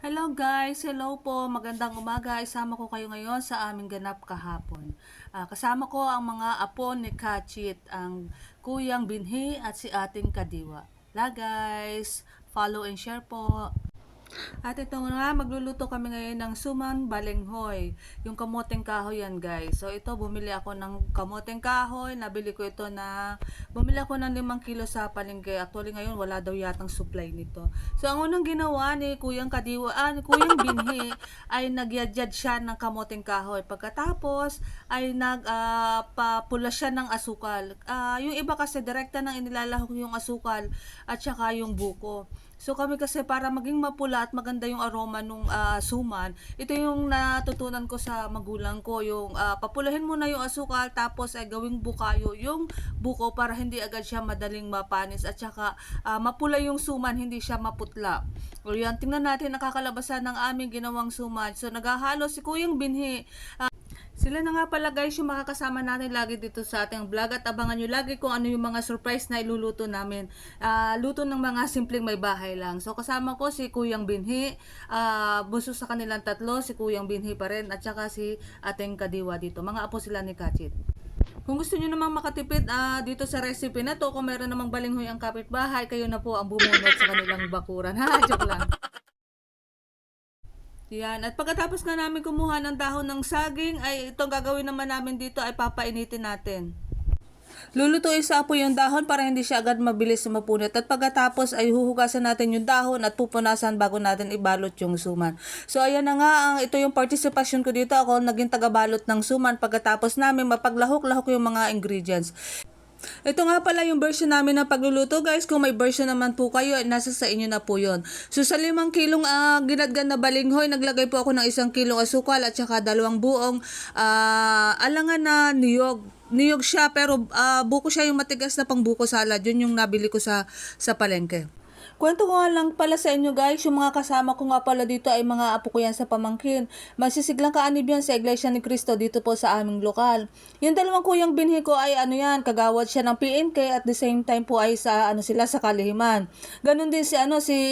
Hello guys, hello po, magandang umaga. Isama ko kayo ngayon sa aming ganap kahapon. Kasama ko ang mga apo ni Kachit, ang kuyang Binhi at si ating Kadiwa. Guys, follow and share po. At ito nga, magluluto kami ngayon ng suman balenghoy. Yung kamoteng kahoy yan guys. So ito, bumili ako ng kamoteng kahoy. Nabili ko ito bumili ako ng 5 kilo sa palengke. Actually ngayon, wala daw yatang supply nito. So ang unang ginawa ni Kuyang Kadiwa, ni Kuyang Binhi, ay nagyadyad siya ng kamoteng kahoy. Pagkatapos, ay nagpapula siya ng asukal. Yung iba kasi, direkta nang inilalahok yung asukal at saka yung buko. So kami kasi para maging mapula at maganda yung aroma nung suman, ito yung natutunan ko sa magulang ko, yung papulahin muna yung asukal tapos ay gawing bukayo yung buko para hindi agad siya madaling mapanis at saka mapula yung suman, hindi siya maputla. O yan, tingnan natin nakakalabasan ng aming ginawang suman. So naghahalo si Kuyang Binhi. Sila na nga pala guys yung makakasama natin lagi dito sa ating vlog at abangan nyo lagi kung ano yung mga surprise na iluluto namin. Luto ng mga simpleng may bahay lang. So kasama ko si Kuyang Binhi, bunso sa kanilang tatlo, si Kuyang Binhi pa rin at saka si ating Kadiwa dito. Mga apo sila ni Kachit. Kung gusto nyo namang makatipid dito sa recipe na to, kung meron namang balinghoy ang kapitbahay, kayo na po ang bumunot sa kanilang bakuran. Ha, joke lang. Yan. At pagkatapos nga namin kumuha ng dahon ng saging, ay itong gagawin naman namin dito ay papainitin natin. Lulutuin sa apoy yung dahon para hindi siya agad mabilis mapunit. At pagkatapos ay huhugasan natin yung dahon at pupunasan bago natin ibalot yung suman. So ayan na nga, ito yung participation ko dito. Ako naging tagabalot ng suman pagkatapos namin mapaglahok-lahok yung mga ingredients. Ito nga pala yung version namin ng pagluluto guys. Kung may version naman po kayo, nasa sa inyo na po yon. So sa 5 kilong ginadgan na balinghoy, naglagay po ako ng 1 kilong asukal at saka 2 buong alangan na niyog. Niyog siya pero buko siya, yung matigas na pangbuko salad. Yun yung nabili ko sa palengke. Kwento ko nga lang pala sa inyo guys, yung mga kasama ko nga pala dito ay mga apo ko yan sa pamangkin. Magsisiglang kaanib yan sa Iglesia ni Cristo dito po sa aming lokal. Yung 2 kuyang binhi ko ay kagawad siya ng PNK at the same time po ay sila sa Kalihiman. Ganon din si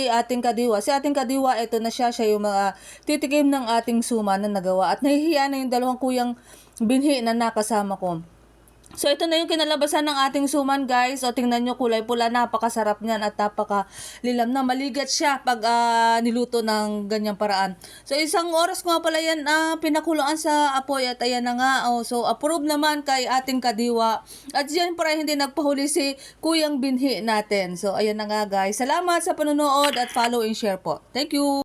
ating Kadiwa. Si ating Kadiwa, ito na siya yung mga titikim ng ating suma na nagawa. At nahihiya na yung 2 kuyang binhi na nakasama ko. So ito na yung kinalabasan ng ating suman guys. O tingnan nyo, kulay pula, napakasarap niyan at napakalilam na. Maligat siya pag niluto ng ganyang paraan. So 1 oras ko nga pala yan pinakuloan sa apoy at ayan na nga. So approve naman kay ating Kadiwa. At yan para hindi nagpahuli si Kuyang Binhi natin. So ayan na nga guys. Salamat sa panonood at follow and share po. Thank you!